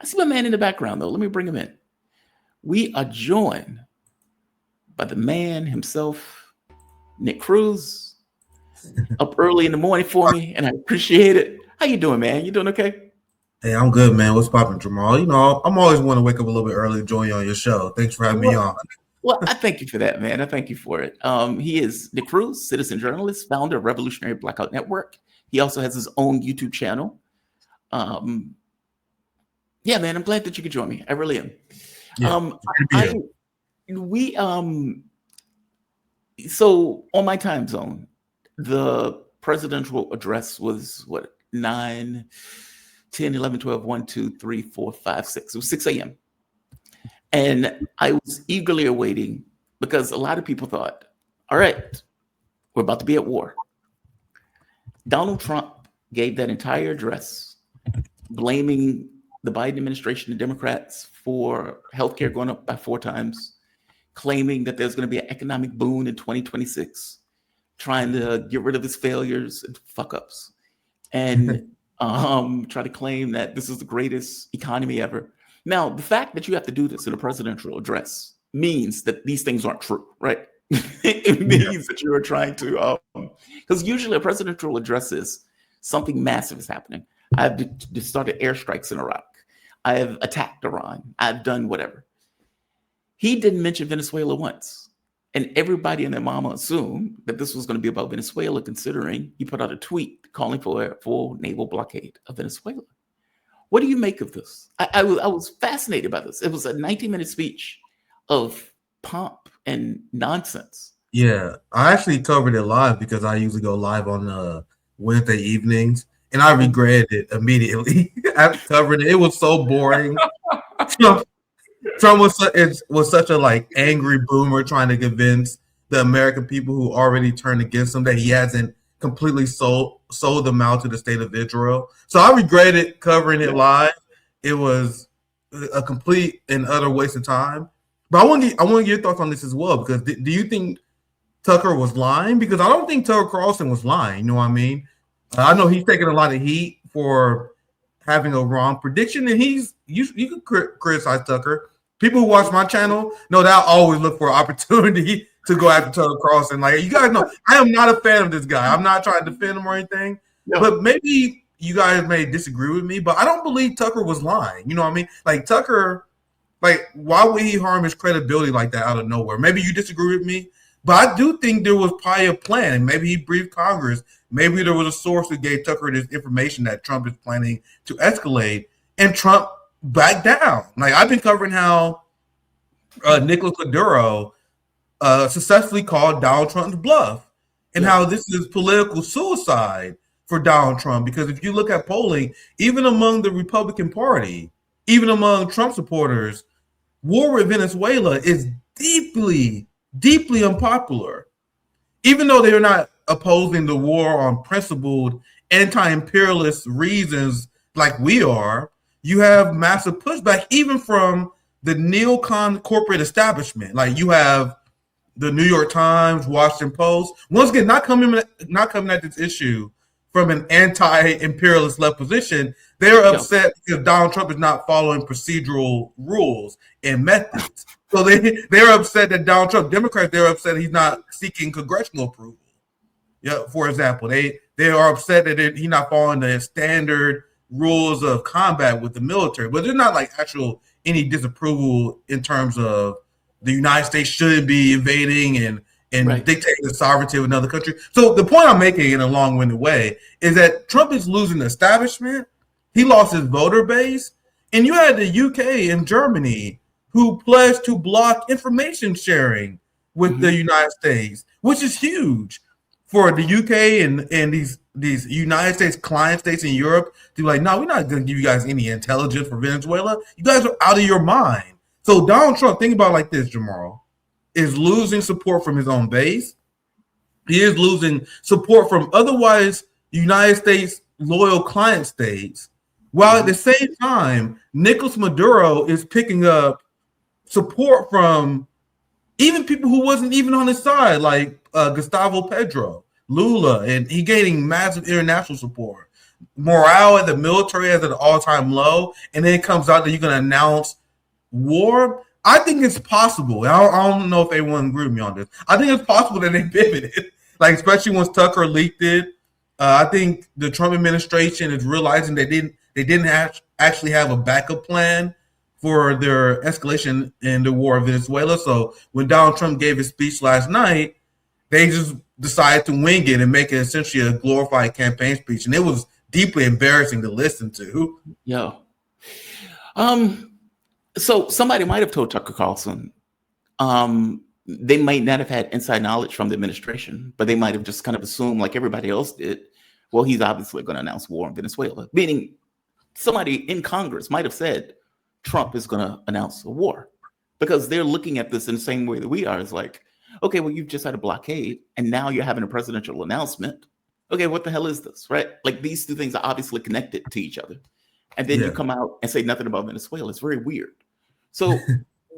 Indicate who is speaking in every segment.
Speaker 1: I see my man in the background, though. Let me bring him in. We are joined by the man himself, Nick Cruze, up early in the morning for me, and I appreciate it. How you doing, man? You doing okay?
Speaker 2: Hey, I'm good, man. What's poppin', Jamal? I'm always want to wake up a little bit early to join you on your show. Thanks for having me
Speaker 1: Well,
Speaker 2: on.
Speaker 1: well, I thank you for that, man. I thank you for it. He is Nick Cruze, citizen journalist, founder of Revolutionary Blackout Network. He also has his own YouTube channel. Um, yeah, man, I'm glad that you could join me. I really am.
Speaker 2: Yeah,
Speaker 1: Um,
Speaker 2: good to be
Speaker 1: I
Speaker 2: here.
Speaker 1: we so on my time zone, the presidential address was what 9, 10, 11, 12, 1, 2, 3, 4, 5, 6. It was 6 a.m. And I was eagerly awaiting because a lot of people thought, all right, we're about to be at war. Donald Trump gave that entire address blaming the Biden administration and Democrats for healthcare going up by 4 times, claiming that there's going to be an economic boom in 2026, trying to get rid of his failures and fuck ups, and try to claim that this is the greatest economy ever. Now, the fact that you have to do this in a presidential address means that these things aren't true, right? It
Speaker 2: Yeah,
Speaker 1: means that you are trying to, because usually a presidential address is something massive is happening. I've started airstrikes in Iraq. I have attacked Iran. I've done whatever. He didn't mention Venezuela once. And everybody and their mama assumed that this was going to be about Venezuela, considering he put out a tweet calling for a full naval blockade of Venezuela. What do you make of this? I was fascinated by this. It was a 19-minute speech of pomp and nonsense.
Speaker 2: yeah. I actually covered it live because I usually go live on Wednesday evenings, and I
Speaker 1: Mhm.
Speaker 2: regretted it immediately after covering it. It was so boring. Trump, Trump was such a like angry boomer trying to convince the American people who already turned against him that he hasn't completely sold them out to the state of Israel. So I regretted covering it
Speaker 1: Yeah.
Speaker 2: live. It was a complete and utter waste of time. But I want to get your thoughts on this as well because do you think Tucker was lying? Because I don't think Tucker Carlson was lying. You know what I mean? I know he's taking a lot of heat for having a wrong prediction, and you can criticize Tucker. People who watch my channel know that I always look for an opportunity to go after Tucker Carlson. Like you guys know, I am not a fan of this guy. I'm not trying to defend him or anything,
Speaker 1: Yeah.
Speaker 2: but maybe you guys may disagree with me. But I don't believe Tucker was lying. You know what I mean? Like Tucker, like why would he harm his credibility like that out of nowhere? Maybe you disagree with me, but I do think there was probably a plan, and maybe he briefed Congress. Maybe there was a source that gave Tucker this information that Trump is planning to escalate, and Trump backed down. Like I've been covering how Nicolas Maduro successfully called Donald Trump's bluff, and
Speaker 1: Yeah.
Speaker 2: how this is political suicide for Donald Trump. Because if you look at polling, even among the Republican Party, even among Trump supporters, war with Venezuela is deeply, deeply unpopular. Even though they're not opposing the war on principled anti-imperialist reasons like we are, you have massive pushback even from the neocon corporate establishment. Like you have the New York Times, Washington Post. Once again, not coming at this issue from an anti-imperialist left position. They're
Speaker 1: Yeah.
Speaker 2: upset because Donald Trump is not following procedural rules and methods. So they're upset that Donald Trump, Democrats, they're upset he's not seeking congressional approval. Yeah, for example, they are upset that he's not following the standard rules of combat with the military, but there's not like actual any disapproval in terms of the United States shouldn't be invading and
Speaker 1: Right.
Speaker 2: dictating the sovereignty of another country. So the point I'm making in a long-winded way is that Trump is losing the establishment. He lost his voter base, and you had the UK and Germany who pledged to block information sharing with the
Speaker 1: Hmm.
Speaker 2: United States, which is huge for the UK and these United States client states in Europe to be like, no, we're not going to give you guys any intelligence for Venezuela. You guys are out of your mind. So Donald Trump, think about it like this, Jamal, is losing support from his own base. He is losing support from otherwise United States loyal client states, while at
Speaker 1: Hmm.
Speaker 2: the same time, Nicolas Maduro is picking up support from even people who wasn't even on his side, like Gustavo Petro, Lula, and he gaining massive international support. morale at the military is at an all-time low, and then it comes out that you're going to announce war. I think it's possible. I don't know if anyone agree with me on this. I think it's possible that they pivoted, like especially once Tucker leaked it. I think the Trump administration is realizing they didn't actually have a backup plan for their escalation in the war in Venezuela. So when Donald Trump gave his speech last night, they just decided to wing it and make it essentially a glorified campaign speech, and it was deeply embarrassing to listen to.
Speaker 1: Yeah. So somebody might have told Tucker Carlson. They might not have had inside knowledge from the administration, but they might have just kind of assumed, like everybody else did, well, he's obviously going to announce war in Venezuela. Meaning somebody in Congress might have said Trump is going to announce a war, because they're looking at this in the same way that we are. It's like, okay, well, you've just had a blockade and now you're having a presidential announcement. Okay, what the hell is this, right? Like these two things are obviously connected to each other. And then you come out and say nothing about Venezuela. It's very weird. So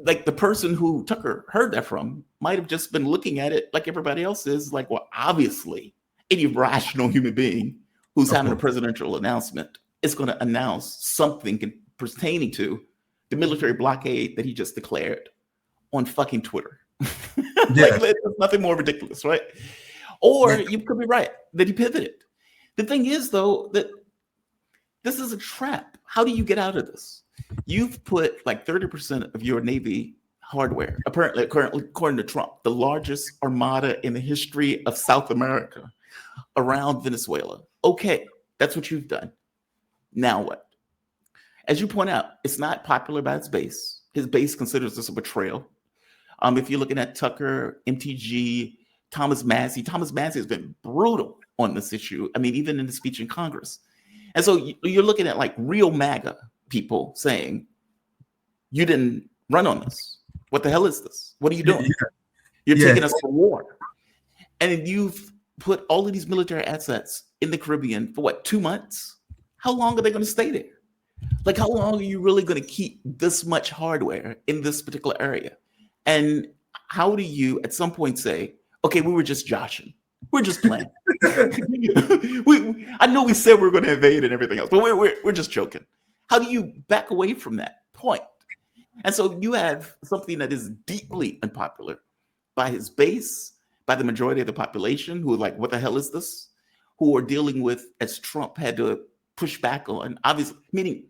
Speaker 1: like the person who Tucker heard that from might have just been looking at it like everybody else is, like, well, obviously any rational human being who's having a presidential announcement is going to announce something pertaining to the military blockade that he just declared on fucking Twitter. Like, there's nothing more ridiculous, right? Or you could be right that he pivoted. The thing is, though, that this is a trap. How do you get out of this? You've put like 30% of your Navy hardware, apparently, currently, according to Trump, the largest armada in the history of South America, around Venezuela. Okay, that's what you've done. Now what? As you point out, it's not popular by its base. His base considers this a betrayal. If you're looking at Tucker, MTG, Thomas Massey has been brutal on this issue. I mean, even in the speech in Congress. And so you're looking at like real MAGA people saying, you didn't run on this. What the hell is this? What are you doing? You're taking us to war. And you've put all of these military assets in the Caribbean for what, 2 months? How long are they going to stay there? Like, how long are you really going to keep this much hardware in this particular area? And how do you at some point say, okay, we were just joshing. We're just playing. I know we said we were going to invade and everything else, but we're just joking. How do you back away from that point? And so you have something that is deeply unpopular by his base, by the majority of the population who are like, what the hell is this? Who are dealing with, as Trump had to push back on, obviously, meaning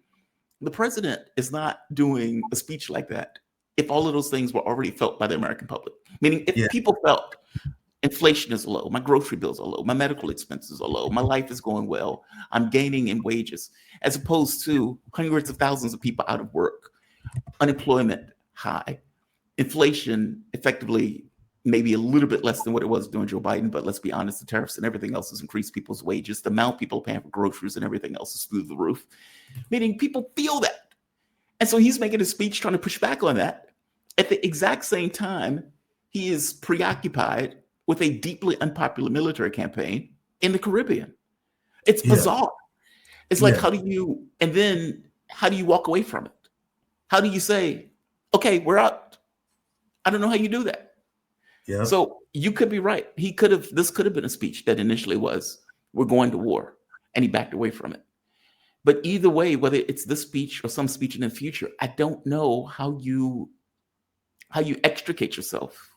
Speaker 1: the president is not doing a speech like that if all of those things were already felt by the American public. Meaning if people felt inflation is low, my grocery bills are low, my medical expenses are low, my life is going well, I'm gaining in wages, as opposed to hundreds of thousands of people out of work, unemployment high, inflation effectively maybe a little bit less than what it was during Joe Biden, but let's be honest, the tariffs and everything else has increased people's wages. The amount people are paying for groceries and everything else is through the roof, meaning people feel that. And so he's making a speech trying to push back on that. At the exact same time, he is preoccupied with a deeply unpopular military campaign in the Caribbean. It's bizarre. It's like, how do you walk away from it? How do you say, okay, we're out? I don't know how you do that. Yeah. So you could be right. This could have been a speech that initially was, we're going to war, and he backed away from it. But either way, whether it's this speech or some speech in the future, I don't know how you extricate yourself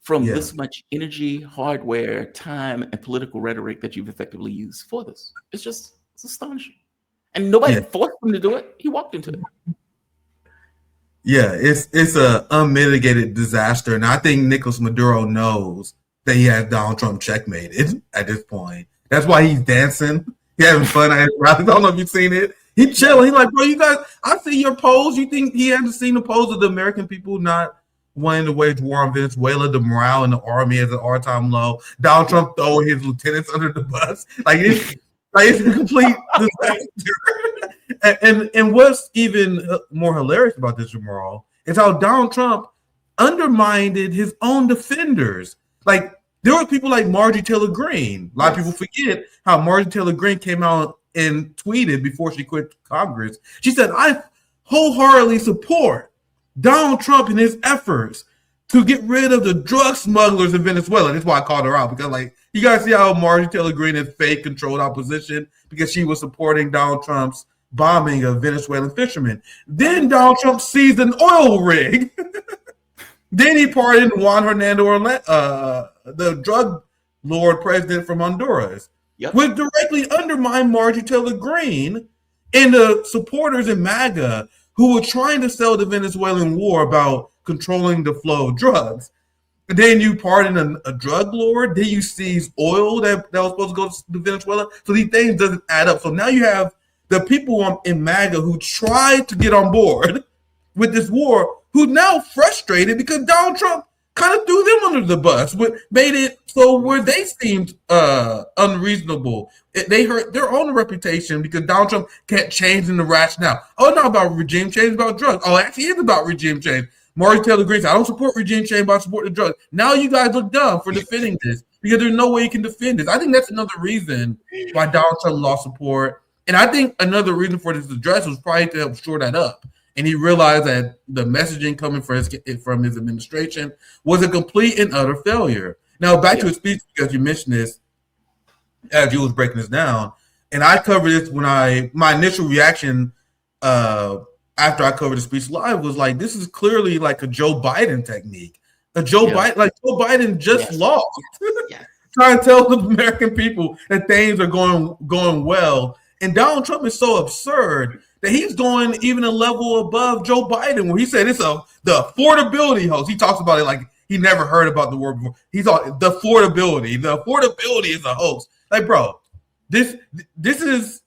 Speaker 1: from this much energy, hardware, time, and political rhetoric that you've effectively used for this. It's astonishing. And nobody forced him to do it. He walked into it.
Speaker 2: Yeah, it's a unmitigated disaster. And I think Nicolas Maduro knows that he has Donald Trump checkmated at this point. That's why he's dancing. He's having fun at his rally. I don't know if you've seen it. He's chilling. He's like, bro, you guys, I see your polls. You think he hasn't seen the polls of the American people not wanting to wage war on Venezuela? The morale in the army is at an all-time low. Donald Trump throwing his lieutenants under the bus. It's a complete disaster. And what's even more hilarious about this, Jamal, is how Donald Trump undermined his own defenders. Like, there were people like Marjorie Taylor Greene. A lot of people forget how Marjorie Taylor Greene came out and tweeted before she quit Congress. She said, I wholeheartedly support Donald Trump in his efforts to get rid of the drug smugglers in Venezuela. That's why I called her out, because like You guys see how Marjorie Taylor Greene is fake controlled opposition because she was supporting Donald Trump's bombing of Venezuelan fishermen. Then Donald Trump seized an oil rig. Then he pardoned Juan Hernando, the drug lord president from Honduras, which directly undermined Marjorie Taylor Greene and the supporters in MAGA who were trying to sell the Venezuelan war about controlling the flow of drugs. And then you pardon a drug lord. Then you seize oil that was supposed to go to Venezuela. So these things doesn't add up. So now you have the people in MAGA who tried to get on board with this war, who now frustrated because Donald Trump kind of threw them under the bus, made it so where they seemed unreasonable. They hurt their own reputation because Donald Trump kept changing the rationale. Oh, not about regime change, about drugs. Oh, actually, it's about regime change. Marjorie Taylor Greene said, I don't support regime change, but I support the drugs. Now you guys look dumb for defending this because there's no way you can defend this. I think that's another reason why Donald Trump lost support. And I think another reason for this address was probably to help shore that up. And he realized that the messaging coming from his administration was a complete and utter failure. Now, back to his speech, because you mentioned this as you was breaking this down, and I covered this when my initial reaction after I covered the speech live was like, this is clearly like a Joe Biden technique. Joe Biden just lost. Trying to tell the American people that things are going well. And Donald Trump is so absurd that he's going even a level above Joe Biden, where he said it's the affordability hoax. He talks about it like he never heard about the word before. He's all the affordability. The affordability is a hoax. Like, bro, this is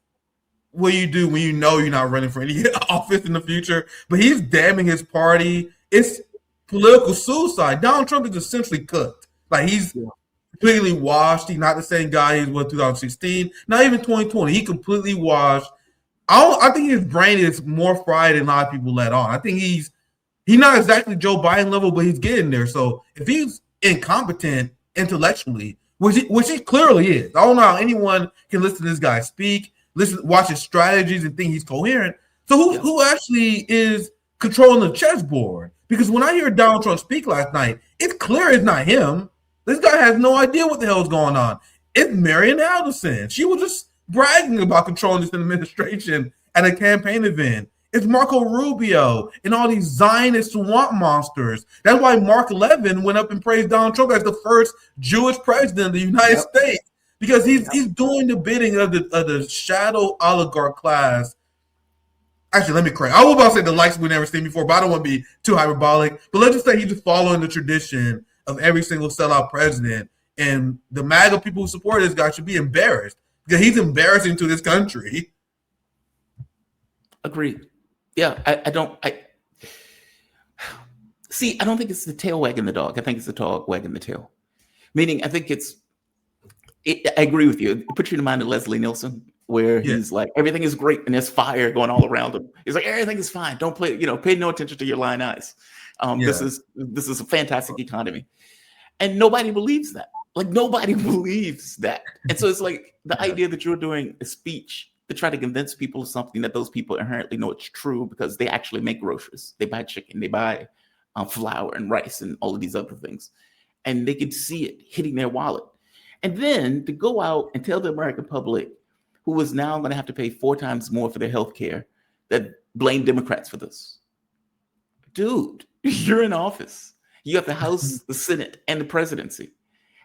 Speaker 2: what you do when you know you're not running for any office in the future. But he's damning his party. It's political suicide. Donald Trump is essentially cooked. Like, he's completely washed. He's not the same guy he was in 2016. Not even 2020. He completely washed. I think his brain is more fried than a lot of people let on. I think he's not exactly Joe Biden level, but he's getting there. So if he's incompetent intellectually, which he clearly is, I don't know how anyone can listen to this guy speak, watch his strategies, and think he's coherent. So who actually is controlling the chessboard? Because when I hear Donald Trump speak last night, it's clear it's not him. This guy has no idea what the hell is going on. It's Marian Alderson. She was just bragging about controlling this administration at a campaign event. It's Marco Rubio and all these Zionist swamp monsters. That's why Mark Levin went up and praised Donald Trump as the first Jewish president of the United States, because he's doing the bidding of the shadow oligarch class. Actually, let me correct. I was about to say the likes we've never seen before, but I don't want to be too hyperbolic. But let's just say he's just following the tradition of every single sellout president. And the MAGA people who support this guy should be embarrassed, because he's embarrassing to this country.
Speaker 1: Agreed. Yeah, I don't think it's the tail wagging the dog. I think it's the dog wagging the tail. Meaning, I think I agree with you. It puts you in the mind of Leslie Nielsen, where he's like, everything is great and there's fire going all around him. He's like, everything is fine. Don't pay no attention to your lying eyes. This is a fantastic economy. And nobody believes that. Like, nobody believes that. And so it's like the idea that you're doing a speech to try to convince people of something that those people inherently know it's true, because they actually make groceries. They buy chicken, they buy flour and rice and all of these other things. And they can see it hitting their wallet. And then to go out and tell the American public, who is now going to have to pay 4 times more for their health care, that blame Democrats for this. Dude, you're in office. You have the House, the Senate, and the presidency.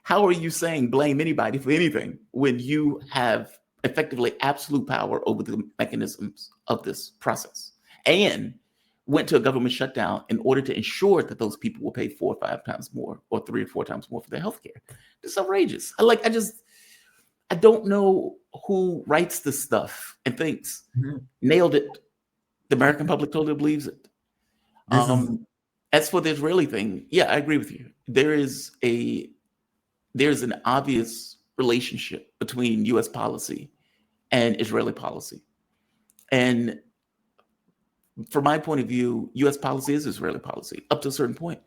Speaker 1: How are you saying blame anybody for anything when you have effectively absolute power over the mechanisms of this process, and went to a government shutdown in order to ensure that those people will pay 4 or 5 times more, or 3 or 4 times more for their health care? It's outrageous. I don't know who writes this stuff and thinks nailed it. The American public totally believes it. As for the Israeli thing, I agree with you. There's an obvious relationship between U.S. policy and Israeli policy. And from my point of view, U.S. policy is Israeli policy up to a certain point.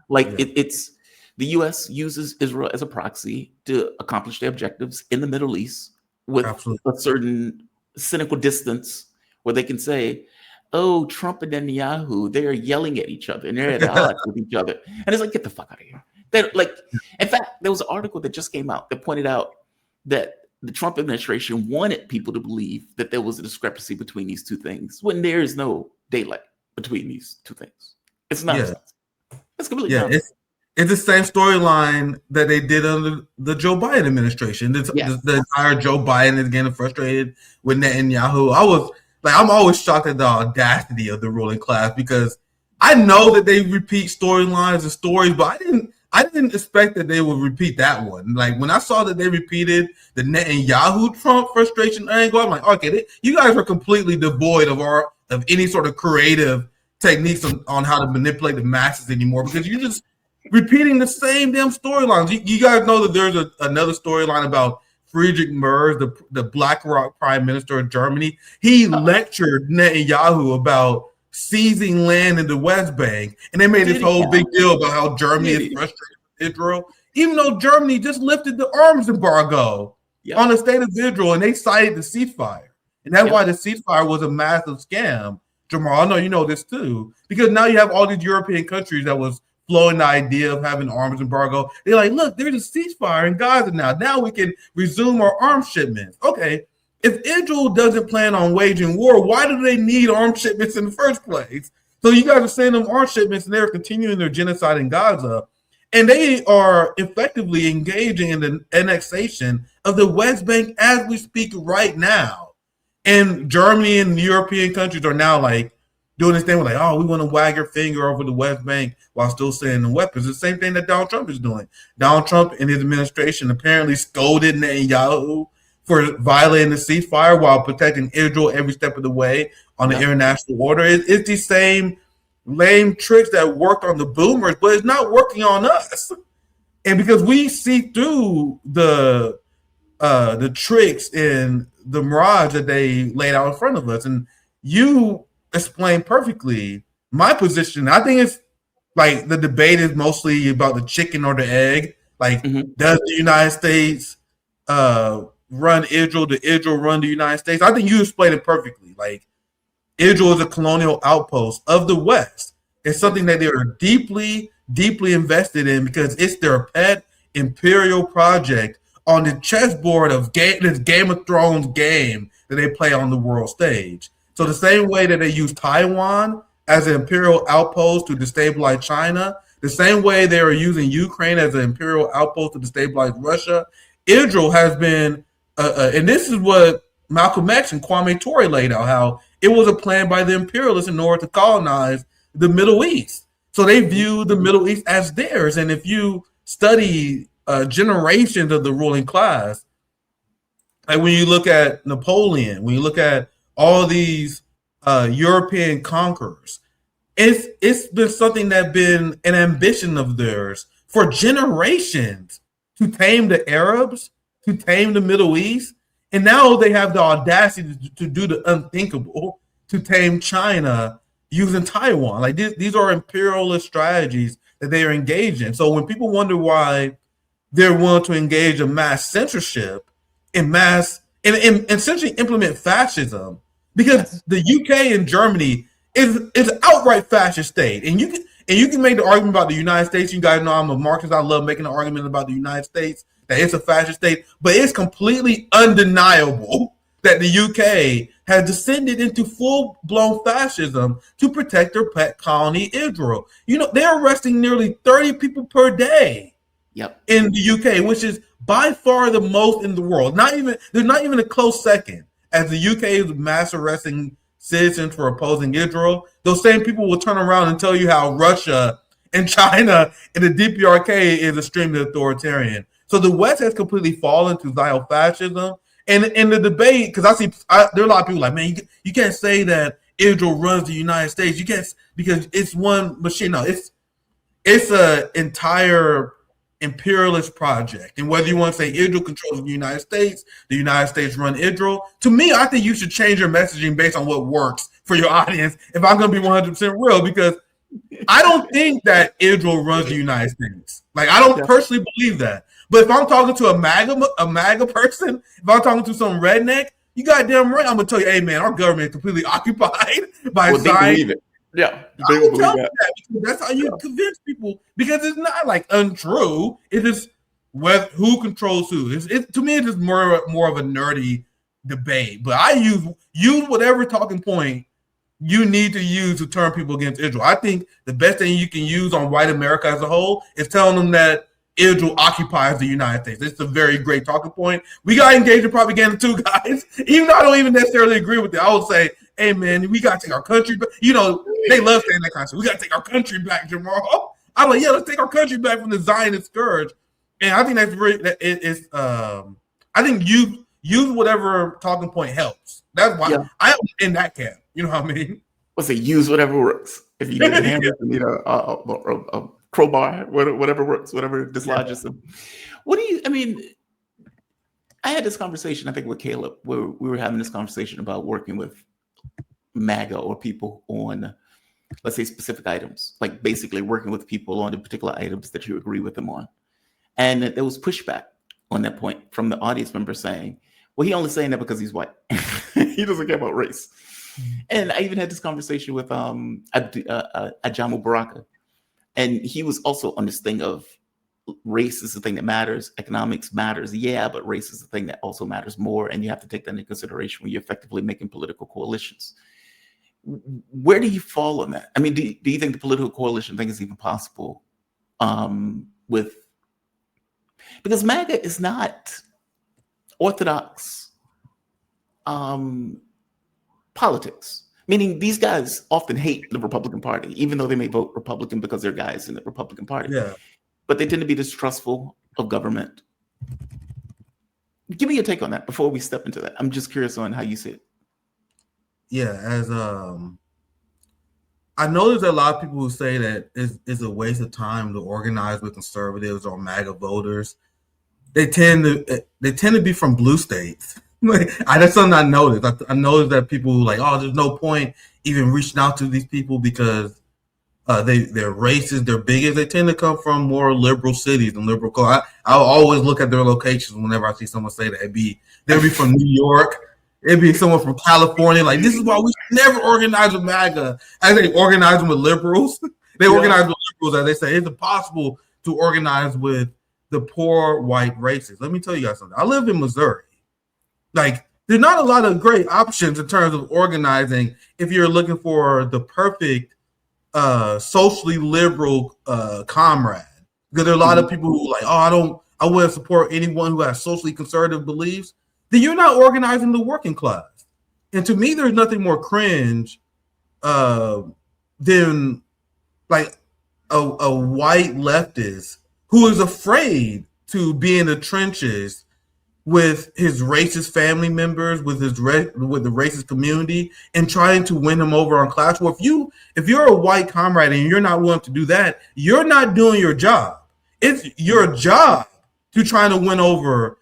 Speaker 1: It's the U.S. uses Israel as a proxy to accomplish their objectives in the Middle East with a certain cynical distance, where they can say, oh, Trump and Netanyahu, they're yelling at each other and they're at odds with each other. And it's like, get the fuck out of here. In fact, there was an article that just came out that pointed out that the Trump administration wanted people to believe that there was a discrepancy between these two things when there is no daylight between these two things. It's nonsense. It's completely nonsense.
Speaker 2: It's the same storyline that they did under the Joe Biden administration. The entire Joe Biden is getting frustrated with Netanyahu. I'm always shocked at the audacity of the ruling class, because I know that they repeat storylines and stories, but I didn't expect that they would repeat that one. Like, when I saw that they repeated the Netanyahu Trump frustration angle, I'm like, okay, you guys are completely devoid of any sort of creative techniques on how to manipulate the masses anymore, because you're just repeating the same damn storylines. You guys know that there's another storyline about Friedrich Merz, the BlackRock prime minister of Germany. He lectured Netanyahu about seizing land in the West Bank, and they made this whole big deal about how Germany is frustrated with Israel, even though Germany just lifted the arms embargo on the state of Israel, and they cited the ceasefire. And that's why the ceasefire was a massive scam. Jamal, I know you know this too, because now you have all these European countries that was flowing the idea of having arms embargo. They're like, look, there's a ceasefire in Gaza now. Now we can resume our arms shipments. Okay, if Israel doesn't plan on waging war, why do they need arms shipments in the first place? So you guys are sending them arms shipments, and they're continuing their genocide in Gaza. And they are effectively engaging in the annexation of the West Bank as we speak right now. And Germany and the European countries are now like doing this thing with we want to wag your finger over the West Bank while still sending weapons. The same thing that Donald Trump is doing. Donald Trump and his administration apparently scolded Netanyahu for violating the ceasefire while protecting Israel every step of the way on the international order. It's the same lame tricks that worked on the boomers, but it's not working on us. And because we see through the tricks and the mirage that they laid out in front of us, and you explained perfectly my position. I think it's like the debate is mostly about the chicken or the egg. Like, does the United States run Israel? Does Israel run the United States? I think you explained it perfectly. Like, Israel is a colonial outpost of the West. It's something that they are deeply, deeply invested in because it's their pet imperial project on the chessboard of this Game of Thrones game that they play on the world stage. So the same way that they use Taiwan as an imperial outpost to destabilize China, the same way they are using Ukraine as an imperial outpost to destabilize Russia, Israel has been, and this is what Malcolm X and Kwame Ture laid out, how it was a plan by the imperialists in order to colonize the Middle East. So they view the Middle East as theirs. And if you study generations of the ruling class, like when you look at Napoleon, when you look at all these European conquerors, it's been something that's been an ambition of theirs for generations to tame the Arabs, to tame the Middle East. And now they have the audacity to do the unthinkable, to tame China using Taiwan. Like these are imperialist strategies that they are engaged in. So when people wonder why they're willing to engage in mass censorship and essentially implement fascism, because the UK and Germany is an outright fascist state. And you can make the argument about the United States. You guys know I'm a Marxist. I love making the argument about the United States, that it's a fascist state, but it's completely undeniable that the UK has descended into full-blown fascism to protect their pet colony, Israel. You know, they're arresting nearly 30 people per day in the UK, which is by far the most in the world. There's not even a close second. As the UK is mass arresting citizens for opposing Israel, those same people will turn around and tell you how Russia and China and the DPRK is extremely authoritarian. So the West has completely fallen to Zio-fascism. And in the debate, because there are a lot of people like, man, you can't say that Israel runs the United States. You can't, because it's one machine. No, it's an entire imperialist project. And whether you want to say Israel controls the United States run Israel, to me, I think you should change your messaging based on what works for your audience if I'm going to be 100% real, because I don't think that Israel runs the United States. Like, I don't personally believe that. But if I'm talking to a MAGA person, if I'm talking to some redneck, you goddamn right, I'm gonna tell you, hey man, our government is completely occupied by Zion.
Speaker 1: Yeah,
Speaker 2: I
Speaker 1: they will
Speaker 2: will
Speaker 1: believe
Speaker 2: tell you
Speaker 1: that.
Speaker 2: that because that's how you
Speaker 1: Yeah.
Speaker 2: convince people. Because it's not like untrue. It is who controls who. To me, it's just more of a nerdy debate. But I use whatever talking point you need to use to turn people against Israel. I think the best thing you can use on white America as a whole is telling them that Israel occupies the United States. It's a very great talking point. We got to engage in propaganda too, guys. Even though I don't even necessarily agree with it, I would say, hey, man, we got to take our country back. You know, they love saying that kind of stuff. We got to take our country back, Jamal. I'm like, yeah, let's take our country back from the Zionist scourge. And I think that's really, I think use whatever talking point helps. That's why
Speaker 1: Yeah.
Speaker 2: I'm in that camp. You know what I mean?
Speaker 1: Let's say use whatever works. If you need a hammer, if you need a crowbar, whatever works, whatever dislodges them. What do you? I mean, I had this conversation, I think, with Caleb, where we were having this conversation about working with MAGA or people on, let's say, specific items, like basically working with people on the particular items that you agree with them on. And there was pushback on that point from the audience member saying, well, he only saying that because he's white. He doesn't care about race. And I even had this conversation with Ajamu Baraka. And he was also on this thing of race is the thing that matters. Economics matters. Yeah, but race is the thing that also matters more. And you have to take that into consideration when you're effectively making political coalitions. Where do you fall on that? I mean, do you think the political coalition thing is even possible because MAGA is not orthodox politics, meaning these guys often hate the Republican Party, even though they may vote Republican because they're guys in the Republican Party.
Speaker 2: Yeah.
Speaker 1: But they tend to be distrustful of government. Give me your take on that before we step into that. I'm just curious on how you see it.
Speaker 2: Yeah, as I know there's a lot of people who say that it's a waste of time to organize with conservatives or MAGA voters. They tend to be from blue states. That's something I noticed. I noticed that people like, oh, there's no point even reaching out to these people because they're racist, they're bigots. They tend to come from more liberal cities and liberal. I'll always look at their locations whenever I see someone say that. They'll be from New York. It'd be someone from California. Like, this is why we should never organize with MAGA. As they organize them with liberals, they organize with liberals. As they say, it's impossible to organize with the poor white racists. Let me tell you guys something. I live in Missouri. Like, there's not a lot of great options in terms of organizing if you're looking for the perfect socially liberal comrade. Because there are a lot of people who are like, oh, I wouldn't support anyone who has socially conservative beliefs. Then you're not organizing the working class. And to me, there's nothing more cringe than like a white leftist who is afraid to be in the trenches with his racist family members, with the racist community, and trying to win them over on class war. If you're a white comrade and you're not willing to do that, you're not doing your job. It's your job to try to win over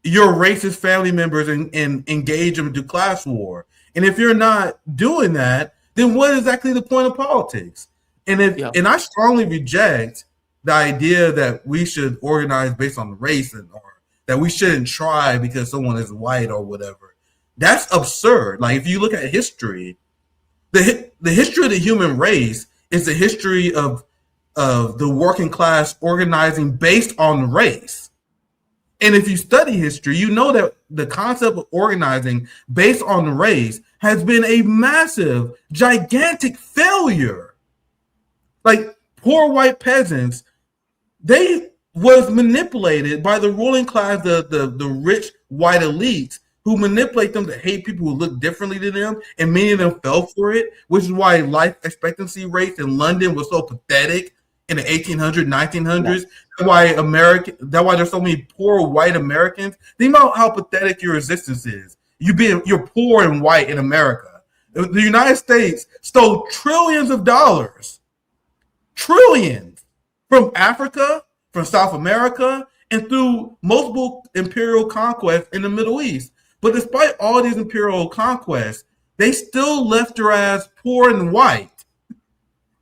Speaker 2: your racist family members and engage them into class war. And if you're not doing that, then what is exactly the point of politics? And I strongly reject the idea that we should organize based on race or that we shouldn't try because someone is white or whatever. That's absurd. Like, if you look at history, the history of the human race is the history of the working class organizing based on race. And if you study history, you know that the concept of organizing based on race has been a massive, gigantic failure. Like, poor white peasants, they was manipulated by the ruling class, the rich white elites who manipulate them to hate people who look differently than them, and many of them fell for it, which is why life expectancy rates in London was so pathetic in the 1800s, 1900s. That's why there's so many poor white Americans. Think about how pathetic your resistance is. You're poor and white in America. The United States stole trillions of dollars, trillions, from Africa, from South America, and through multiple imperial conquests in the Middle East. But despite all these imperial conquests, they still left your ass poor and white.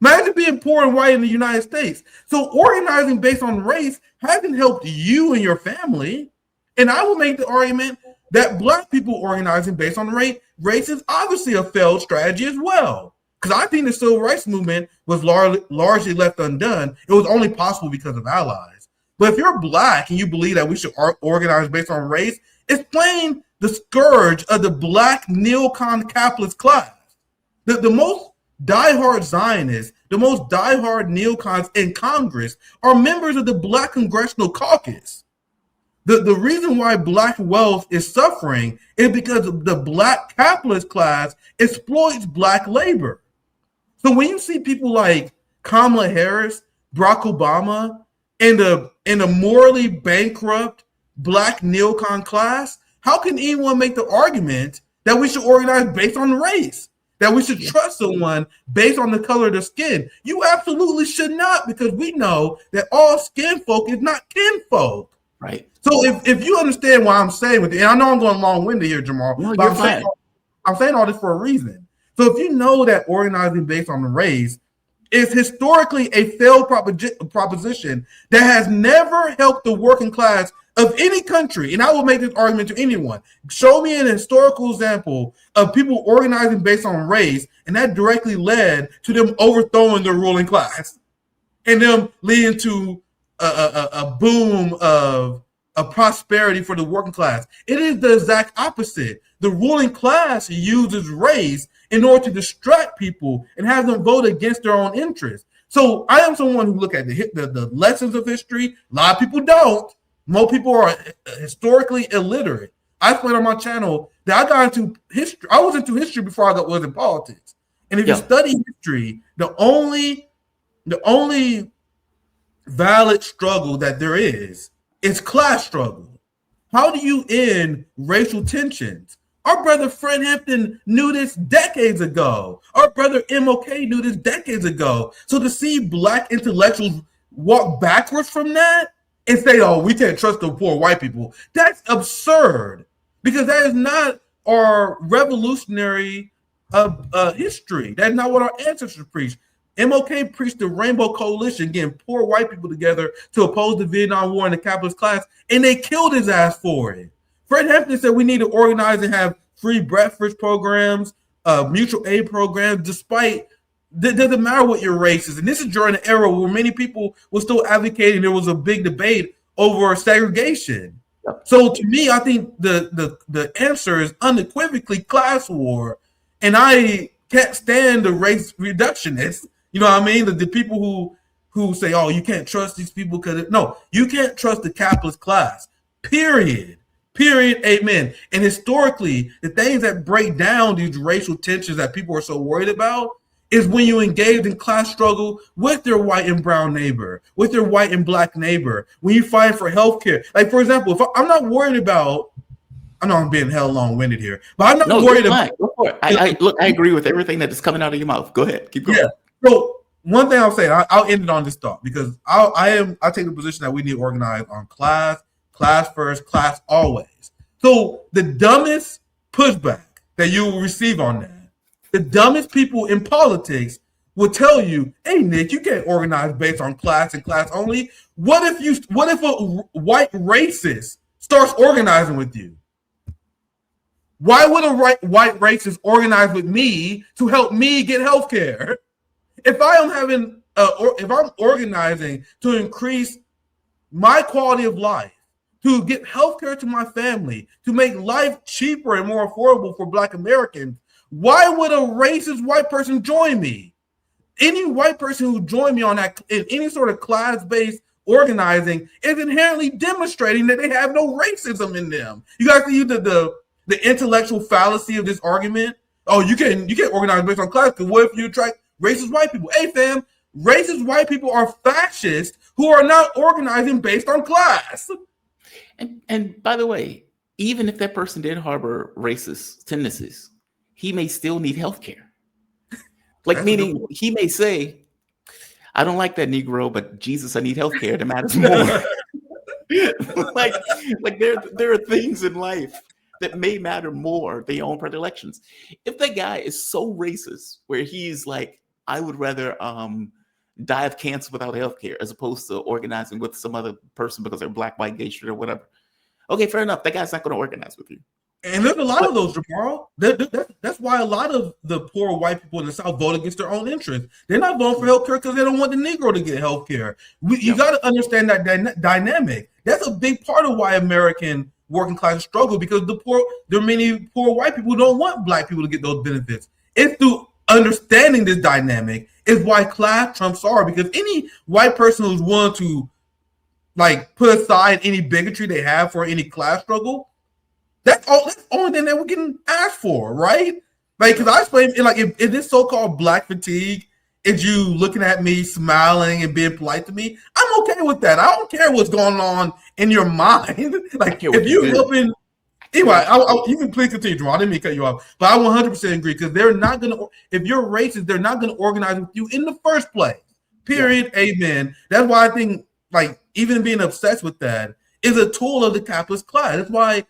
Speaker 2: Imagine being poor and white in the United States. So organizing based on race hasn't helped you and your family. And I will make the argument that Black people organizing based on race is obviously a failed strategy as well. Because I think the civil rights movement was largely left undone. It was only possible because of allies. But if you're black and you believe that we should organize based on race, it's playing the scourge of the black neocon capitalist class. The most diehard Zionists, the most diehard neocons in Congress are members of the Black Congressional Caucus. The reason why black wealth is suffering is because the black capitalist class exploits black labor. So when you see people like Kamala Harris, Barack Obama, and the morally bankrupt black neocon class, how can anyone make the argument that we should organize based on race? That we should trust someone based on the color of their skin? You absolutely should not, because we know that all skin folk is not kinfolk.
Speaker 1: Right.
Speaker 2: So if you understand what I'm saying with it, and I know I'm going long-winded here, Jamal,
Speaker 1: no,
Speaker 2: but I'm saying all this for a reason. So if you know that organizing based on race is historically a failed proposition that has never helped the working class of any country, and I will make this argument to anyone, show me an historical example of people organizing based on race, and that directly led to them overthrowing the ruling class and them leading to a boom of prosperity for the working class. It is the exact opposite. The ruling class uses race in order to distract people and have them vote against their own interests. So I am someone who look at the lessons of history. A lot of people don't. Most people are historically illiterate. I explained on my channel that I got into history. I was into history before I was in politics. And if you study history, the only valid struggle that there is class struggle. How do you end racial tensions? Our brother Fred Hampton knew this decades ago. Our brother MOK knew this decades ago. So to see black intellectuals walk backwards from that and say, oh, we can't trust the poor white people, that's absurd, because that is not our revolutionary history. That's not what our ancestors preached. MLK preached the Rainbow Coalition, getting poor white people together to oppose the Vietnam War and the capitalist class, and they killed his ass for it. Fred Hampton said we need to organize and have free breakfast programs, mutual aid programs, despite it doesn't matter what your race is. And this is during an era where many people were still advocating. There was a big debate over segregation. So to me, I think the answer is unequivocally class war, and I can't stand the race reductionists. You know what I mean? The people who say, oh, you can't trust these people because no, you can't trust the capitalist class. Period. Amen. And historically, the things that break down these racial tensions that people are so worried about is when you engage in class struggle with your white and brown neighbor, with your white and black neighbor, when you fight for healthcare. Like, for example, if I'm not worried about, I know I'm being hell long-winded here, but I'm not worried about.
Speaker 1: Go for it. Look, I agree with everything that is coming out of your mouth. Go ahead, keep going. Yeah.
Speaker 2: So one thing I'll say, I'll end it on this thought, because I take the position that we need to organize on class first, class always. So the dumbest pushback that you will receive on that, the dumbest people in politics will tell you, hey, Nick, you can't organize based on class and class only. What if a white racist starts organizing with you? Why would a white racist organize with me to help me get health care? If I'm organizing to increase my quality of life, to get health care to my family, to make life cheaper and more affordable for Black Americans, why would a racist white person join me? Any white person who joined me on that in any sort of class-based organizing is inherently demonstrating that they have no racism in them. You guys see the intellectual fallacy of this argument? Oh, you can't organize based on class, because what if you attract racist white people? Hey, fam, racist white people are fascists who are not organizing based on class.
Speaker 1: And by the way, even if that person did harbor racist tendencies, he may still need health care. Like, meaning he may say, I don't like that Negro, but Jesus, I need health care. That matters more. like there are things in life that may matter more than your own predilections. If that guy is so racist where he's like, I would rather die of cancer without health care as opposed to organizing with some other person because they're Black, white, gay, straight, or whatever. Okay, fair enough. That guy's not going to organize with you.
Speaker 2: And there's a lot
Speaker 1: But
Speaker 2: of those, Jamal. That's why a lot of the poor white people in the South vote against their own interests. They're not voting for health care because they don't want the Negro to get health care. You
Speaker 1: yeah,
Speaker 2: got to understand that dynamic. That's a big part of why American working class struggle, because there are many poor white people who don't want black people to get those benefits. It's through understanding this dynamic is why class trumps are, because any white person who's willing to like put aside any bigotry they have for any class struggle, that's the only thing that we're getting asked for, right? Like, because I explained, like, if this so-called black fatigue is you looking at me, smiling and being polite to me, I'm okay with that. I don't care what's going on in your mind. Like, if you're helping, anyway, you can please continue, Jamal. I didn't mean to cut you off, but I 100% agree, because they're not going to, if you're racist, they're not going to organize with you in the first place. Period. Yeah. Amen. That's why I think, like, even being obsessed with that is a tool of the capitalist class. That's why,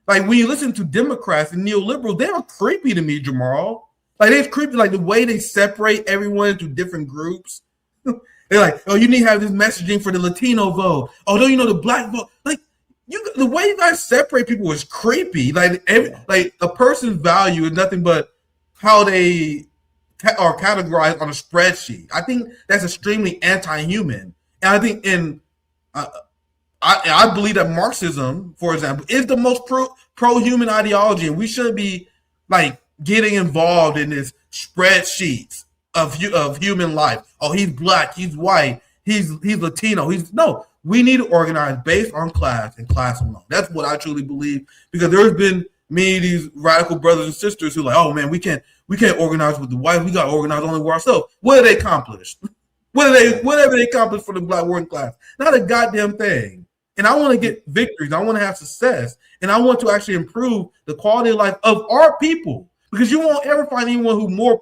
Speaker 2: like, when you listen to Democrats and neoliberals, they are creepy to me, Jamal. Like, they're creepy, like the way they separate everyone into different groups. They're like, oh, you need to have this messaging for the Latino vote. Oh, don't you know the black vote? Like, the way you guys separate people is creepy. Like, like a person's value is nothing but how they are categorized on a spreadsheet. I think that's extremely anti-human. And I think I believe that Marxism, for example, is the most pro-human ideology, and we shouldn't be like getting involved in this spreadsheets of human life. Oh, he's black, he's white, he's Latino. No, we need to organize based on class and class alone. That's what I truly believe, because there's been many of these radical brothers and sisters who are like, oh man, we can't organize with the white. We got to organize only with ourselves. What have they accomplished? What have they accomplished for the black working class? Not a goddamn thing. And I want to get victories. I want to have success. And I want to actually improve the quality of life of our people. Because you won't ever find anyone who's more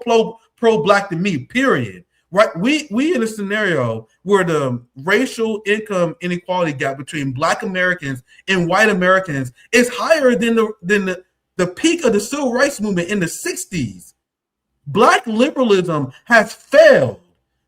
Speaker 2: pro-black than me, period. Right? We in a scenario where the racial income inequality gap between black Americans and white Americans is higher than the peak of the civil rights movement in the 60s. Black liberalism has failed.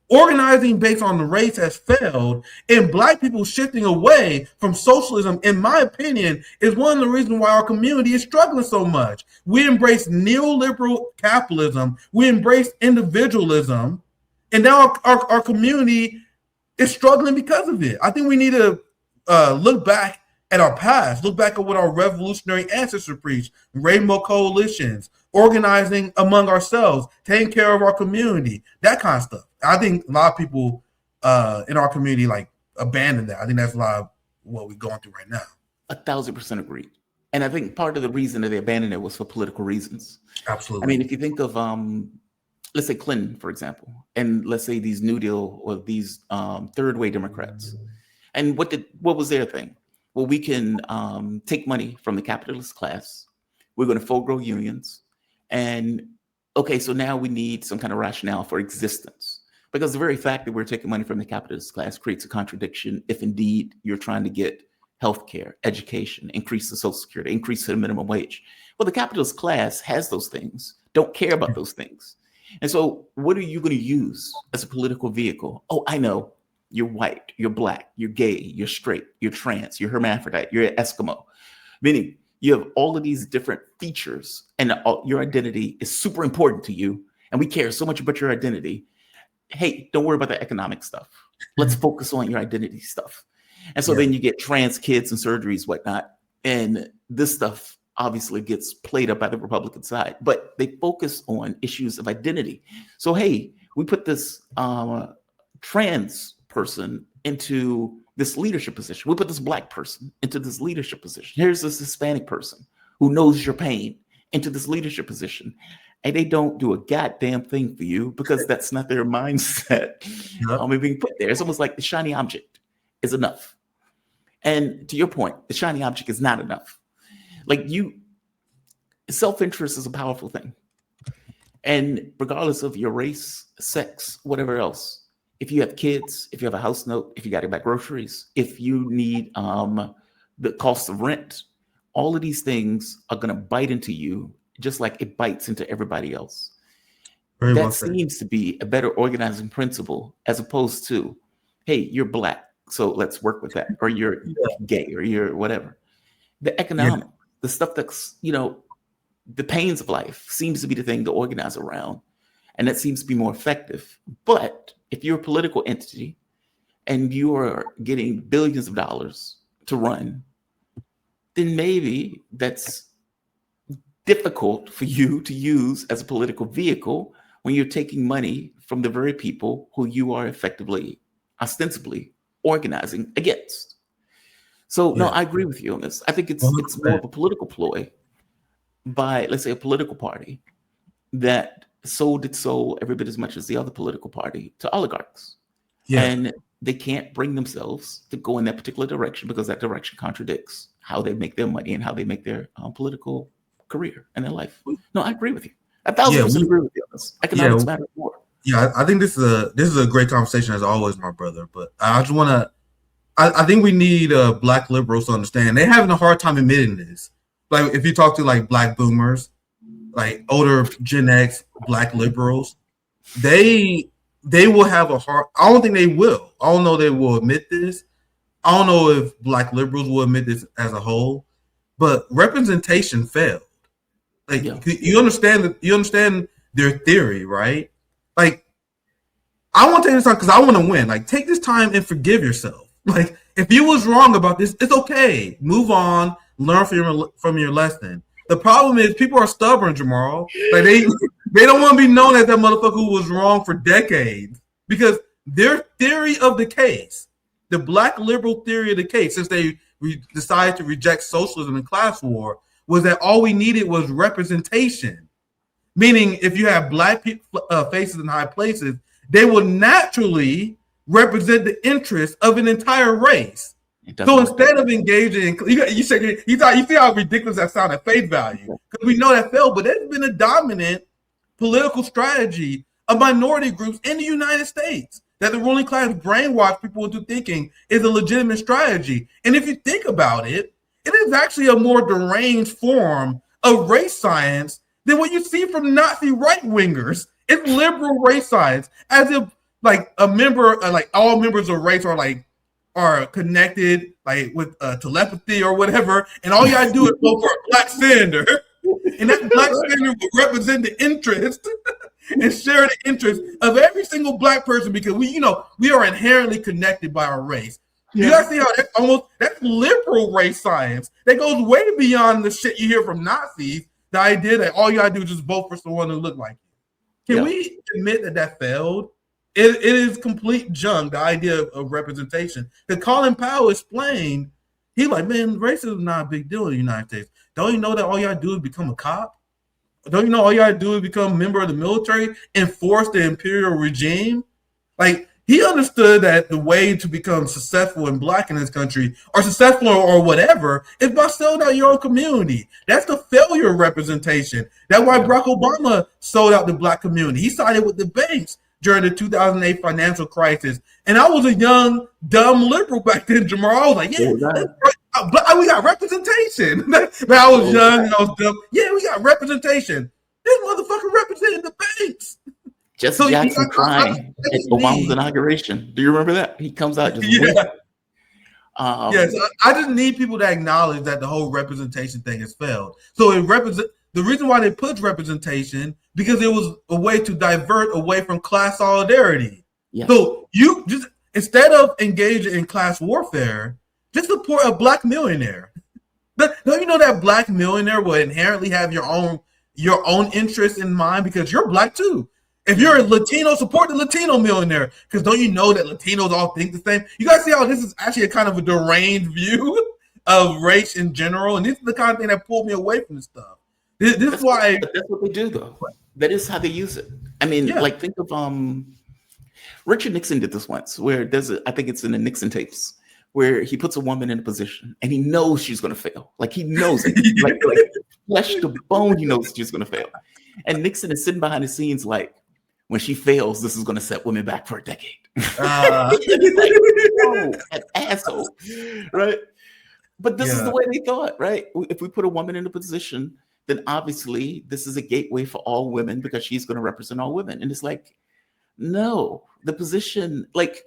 Speaker 2: Organizing based on the race has failed, and black people shifting away from socialism, in my opinion, is one of the reasons why our community is struggling so much. We embrace neoliberal capitalism, we embrace individualism, and now our community is struggling because of it. I think we need to look back at our past, look back at what our revolutionary ancestors preached, rainbow coalitions, organizing among ourselves, taking care of our community, that kind of stuff. I think a lot of people in our community like abandon that. I think that's a lot of what we're going through right now.
Speaker 1: 1,000% agree. And I think part of the reason that they abandoned it was for political reasons.
Speaker 2: Absolutely.
Speaker 1: I mean, if you think of, let's say Clinton, for example, and let's say these New Deal or these third way Democrats, and what was their thing? Well, we can take money from the capitalist class. We're going to forego unions. And okay, so now we need some kind of rationale for existence. Because the very fact that we're taking money from the capitalist class creates a contradiction if indeed you're trying to get healthcare, education, increase the Social Security, increase the minimum wage. Well, the capitalist class has those things, don't care about those things. And so what are you going to use as a political vehicle? Oh, I know. You're white, you're black, you're gay, you're straight, you're trans, you're hermaphrodite, you're Eskimo. Meaning you have all of these different features, and your identity is super important to you. And we care so much about your identity. Hey, don't worry about the economic stuff. Let's focus on your identity stuff. And so then you get trans kids and surgeries, whatnot. And this stuff obviously gets played up by the Republican side, but they focus on issues of identity. So, hey, we put this trans person into this leadership position. We put this black person into this leadership position. Here's this Hispanic person who knows your pain into this leadership position. And they don't do a goddamn thing for you because that's not their mindset. Being put there. It's almost like the shiny object is enough. And to your point, the shiny object is not enough. Like self-interest is a powerful thing. And regardless of your race, sex, whatever else, if you have kids, if you have a house note, if you got to buy groceries, if you need the cost of rent, all of these things are going to bite into you just like it bites into everybody else. That seems to be a better organizing principle as opposed to, hey, you're black, so let's work with that, or you're gay, or you're whatever. The economic the stuff that's, the pains of life seems to be the thing to organize around. And that seems to be more effective. But if you're a political entity and you are getting billions of dollars to run, then maybe that's difficult for you to use as a political vehicle when you're taking money from the very people who you are effectively, ostensibly organizing against. So no, I agree with you on this. I think it's more of a political ploy by, let's say, a political party that sold its soul every bit as much as the other political party to oligarchs. Yeah. And they can't bring themselves to go in that particular direction because that direction contradicts how they make their money and how they make their political career and their life. No, I agree with you. 1,000% agree with you on this. Economics matter more.
Speaker 2: Yeah, I think this is a great conversation as always, my brother. But I just want to, I think we need Black liberals to understand they're having a hard time admitting this. Like if you talk to like Black boomers, like older Gen X Black liberals, they will have a hard. I don't think they will. I don't know they will admit this. I don't know if Black liberals will admit this as a whole, but representation failed. Like you understand their theory, right? Like I want to take this time because I want to win. Like take this time and forgive yourself. Like if you was wrong about this, it's okay. Move on. Learn from your lesson. The problem is people are stubborn, Jamal. Like they don't want to be known as that motherfucker who was wrong for decades because their theory of the case, the Black liberal theory of the case, since they decided to reject socialism and class war, was that all we needed was representation. Meaning, if you have Black faces in high places, they will naturally represent the interests of an entire race. So instead of engaging, you see how ridiculous that sounded at face value because we know that failed, but there's been a dominant political strategy of minority groups in the United States that the ruling class brainwash people into thinking is a legitimate strategy. And if you think about it, it is actually a more deranged form of race science than what you see from Nazi right-wingers. It's liberal race science, as if like a member, like all members of race are connected like with telepathy or whatever, and all you gotta do is vote for a Black senator, and that Black senator will represent the interest and share the interest of every single Black person because we are inherently connected by our race. You gotta see how that's liberal race science that goes way beyond the shit you hear from Nazis. The idea that all you gotta do is just vote for someone who look like you. Can we admit that failed? It is complete junk, the idea of representation. Because Colin Powell explained, he like, man, racism is not a big deal in the United States. Don't you know that all you gotta do is become a cop? Don't you know all you gotta do is become a member of the military, enforce the imperial regime? Like, he understood that the way to become successful and Black in this country, or successful or whatever, is by selling out your own community. That's the failure of representation. That's why Barack Obama sold out the Black community. He sided with the banks during the 2008 financial crisis. And I was a young, dumb liberal back then, Jamal. I was like, we got representation. But I was young and I was dumb. Yeah, we got representation. This motherfucker represented the banks.
Speaker 1: Jesse Jackson crying at Obama's inauguration. Do you remember that? He comes out just yes.
Speaker 2: I just need people to acknowledge that the whole representation thing has failed. So the reason why they put representation because it was a way to divert away from class solidarity. Yes. So you just instead of engaging in class warfare, just support a Black millionaire. Don't you know that Black millionaire will inherently have your own interest in mind because you're Black too. If you're a Latino, support the Latino millionaire. Because don't you know that Latinos all think the same? You guys see how this is actually a kind of a deranged view of race in general? And this is the kind of thing that pulled me away from this stuff. This is why...
Speaker 1: That's what they do, though. That is how they use it. I mean, like, think of... Richard Nixon did this once, where I think it's in the Nixon tapes, where he puts a woman in a position, and he knows she's going to fail. Like, he knows it. like flesh to bone, he knows she's going to fail. And Nixon is sitting behind the scenes like, when she fails, this is going to set women back for a decade. Like, oh, an asshole, right? But this is the way they thought, right? If we put a woman in a position, then obviously this is a gateway for all women because she's going to represent all women. And it's like, no, the position, like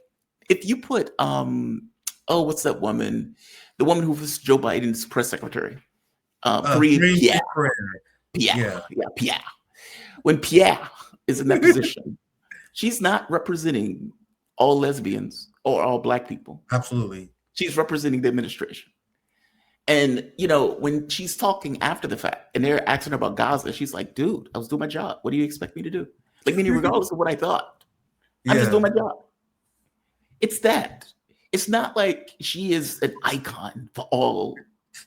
Speaker 1: if you put, what's that woman? The woman who was Joe Biden's press secretary. Korean Pierre.
Speaker 2: Yeah.
Speaker 1: Pierre. When Pierre is in that position, she's not representing all lesbians or all Black people.
Speaker 2: Absolutely.
Speaker 1: She's representing the administration. And, when she's talking after the fact and they're asking her about Gaza, she's like, dude, I was doing my job. What do you expect me to do? Like, meaning regardless of what I thought, I'm just doing my job. It's that. It's not like she is an icon for all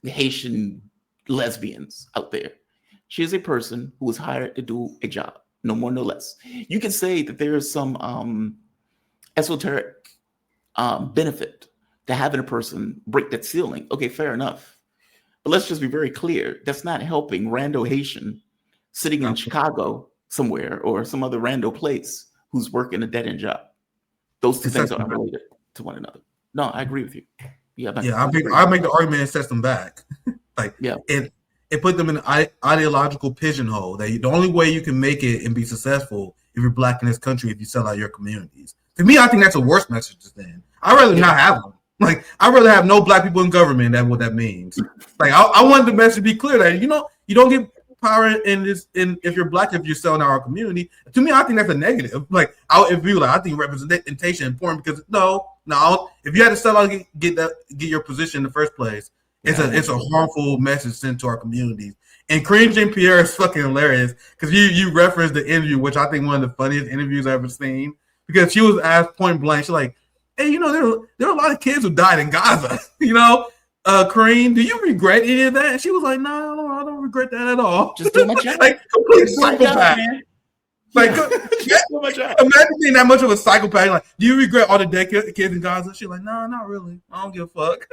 Speaker 1: Haitian lesbians out there. She is a person who was hired to do a job, no more, no less. You can say that there is some esoteric benefit to having a person break that ceiling. Okay, fair enough. But let's just be very clear. That's not helping rando Haitian sitting in Chicago somewhere or some other rando place who's working a dead-end job. Those two things are unrelated to one another. No, I agree with you.
Speaker 2: I make the argument and sets them back. It put them in an ideological pigeonhole that the only way you can make it and be successful if you're Black in this country if you sell out your communities. To me, I think that's a worse message to send. I'd rather not have them. Like, I'd rather have no Black people in government. That's what that means. Like, I want the message to be clear that, you don't get power in this, if you're Black, if you're selling out our community. To me, I think that's a negative. Like, I think representation is important because if you had to sell out, get your position in the first place, it's a harmful message sent to our communities. And Cruze Jean-Pierre is fucking hilarious because you referenced the interview, which I think one of the funniest interviews I've ever seen, because she was asked point blank, she's like, hey, there are a lot of kids who died in Gaza. Kareem, do you regret any of that? And she was like, no, I don't regret that at all.
Speaker 1: Just do my job.
Speaker 2: Like, complete psychopath. Like, imagine being that much of a psychopath. Like, do you regret all the dead kids in Gaza? She's like, no, not really. I don't give a fuck.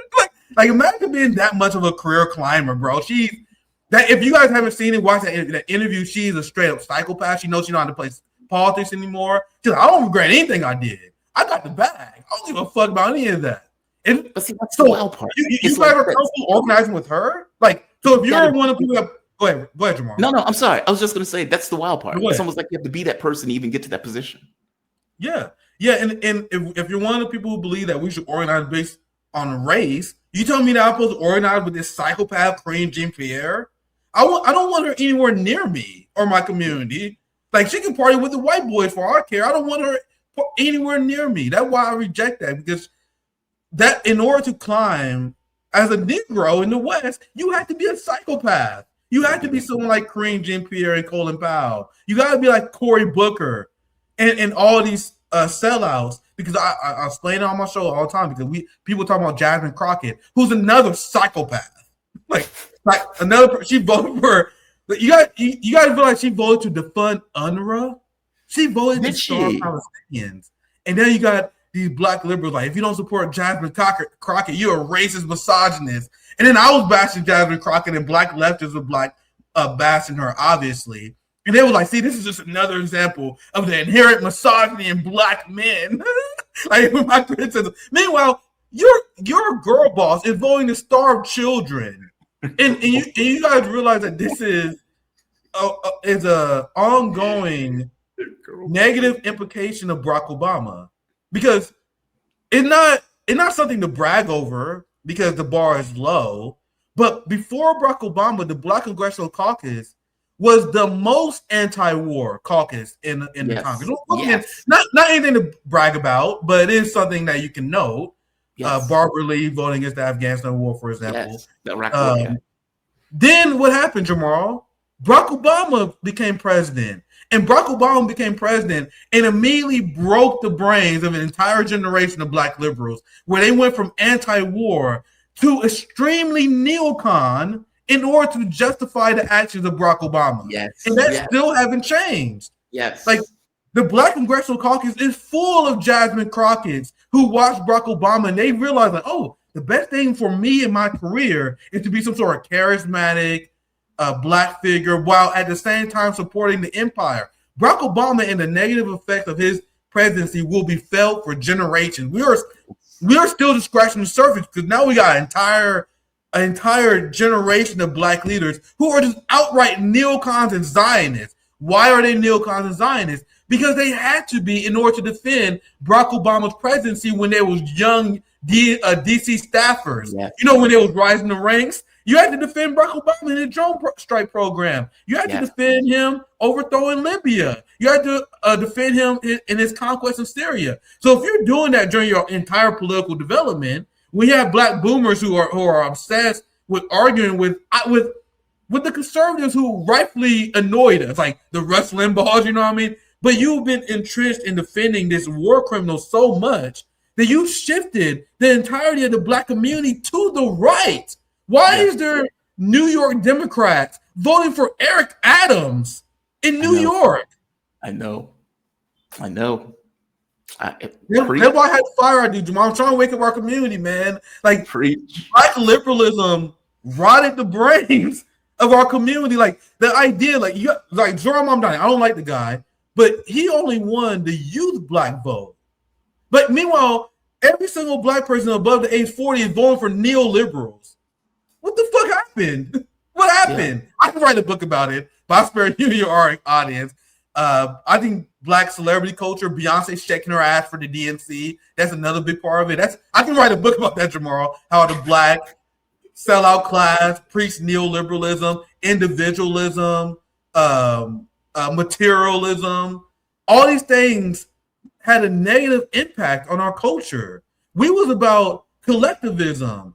Speaker 2: like imagine being that much of a career climber, bro. If you guys haven't seen it, watch that interview. She's a straight up psychopath. She knows she don't have to play politics anymore. She's like, I don't regret anything I did. I got the bag. I don't give a fuck about any of that.
Speaker 1: But see, that's the wild part.
Speaker 2: You guys are comfortable organizing with her? Like, so if you're one of the people that... Go ahead, Jamal.
Speaker 1: No, I'm sorry. I was just going to say, that's the wild part. It's almost like you have to be that person to even get to that position.
Speaker 2: Yeah. And if you're one of the people who believe that we should organize based on race, you tell me that I'm supposed to organize with this psychopath, Cruze Jean-Pierre? I don't want her anywhere near me or my community. Like, she can party with the white boys for our care. I don't want her anywhere near me. That's why I reject that, because that in order to climb as a Negro in the West, you have to be a psychopath. You have to be someone like Cruze Jean-Pierre and Colin Powell. You got to be like Cory Booker and all these sellouts, because I explain it on my show all the time, because people talk about Jasmine Crockett, who's another psychopath. Like another, she voted for, you got to feel like she voted to defund UNRWA. She voted to starve Palestinians. And then you got these Black liberals like, if you don't support Jasmine Crockett, you're a racist misogynist. And then I was bashing Jasmine Crockett, and Black leftists were bashing her, obviously. And they were like, see, this is just another example of the inherent misogyny in Black men. Like, with my criticism. Meanwhile, your girl boss is voting to starve children. And you guys realize that this is a ongoing negative implication of Barack Obama, because it's not something to brag over because the bar is low. But before Barack Obama, the Black Congressional Caucus was the most anti-war caucus in the Congress. Yes. Not anything to brag about, but it is something that you can note. Yes. Barbara Lee voting against the Afghanistan war, for example. Yes. Then what happened, Jamal? Barack Obama became president. And Barack Obama became president and immediately broke the brains of an entire generation of Black liberals, where they went from anti-war to extremely neocon in order to justify the actions of Barack Obama.
Speaker 1: Yes.
Speaker 2: And that still haven't changed.
Speaker 1: Yes.
Speaker 2: Like, the Black Congressional Caucus is full of Jasmine Crockett's who watched Barack Obama, and they realized, like, oh, the best thing for me in my career is to be some sort of charismatic Black figure, while at the same time supporting the empire. Barack Obama and the negative effect of his presidency will be felt for generations. We are still just scratching the surface, because now we got an entire generation of Black leaders who are just outright neocons and Zionists. Why are they neocons and Zionists? Because they had to be in order to defend Barack Obama's presidency when they was young DC staffers. Yes. You know, when they was rising the ranks. You had to defend Barack Obama in his drone strike program. You had to defend him overthrowing Libya. You had to defend him in his conquest of Syria. So if you're doing that during your entire political development, we have black boomers who are obsessed with arguing with the conservatives who rightfully annoyed us, like the Rush Limbaughs, you know what I mean? But you've been entrenched in defending this war criminal so much that you shifted the entirety of the black community to the right. Why is there New York Democrats voting for Eric Adams in New York?
Speaker 1: I know. That's
Speaker 2: why I had to fire our dude, Jamal. I'm trying to wake up our community, man. Like, black liberalism rotted the brains of our community. Like, the idea, like Zoran Mamdani, I don't like the guy, but he only won the youth black vote. But meanwhile, every single black person above the age 40 is voting for neoliberals. What the fuck happened? What happened? Yeah. I can write a book about it, but I spare you your audience. I think black celebrity culture, Beyonce shaking her ass for the DNC, that's another big part of it. I can write a book about that, Jamal, how the black sellout class preached neoliberalism, individualism, materialism. All these things had a negative impact on our culture. We was about collectivism.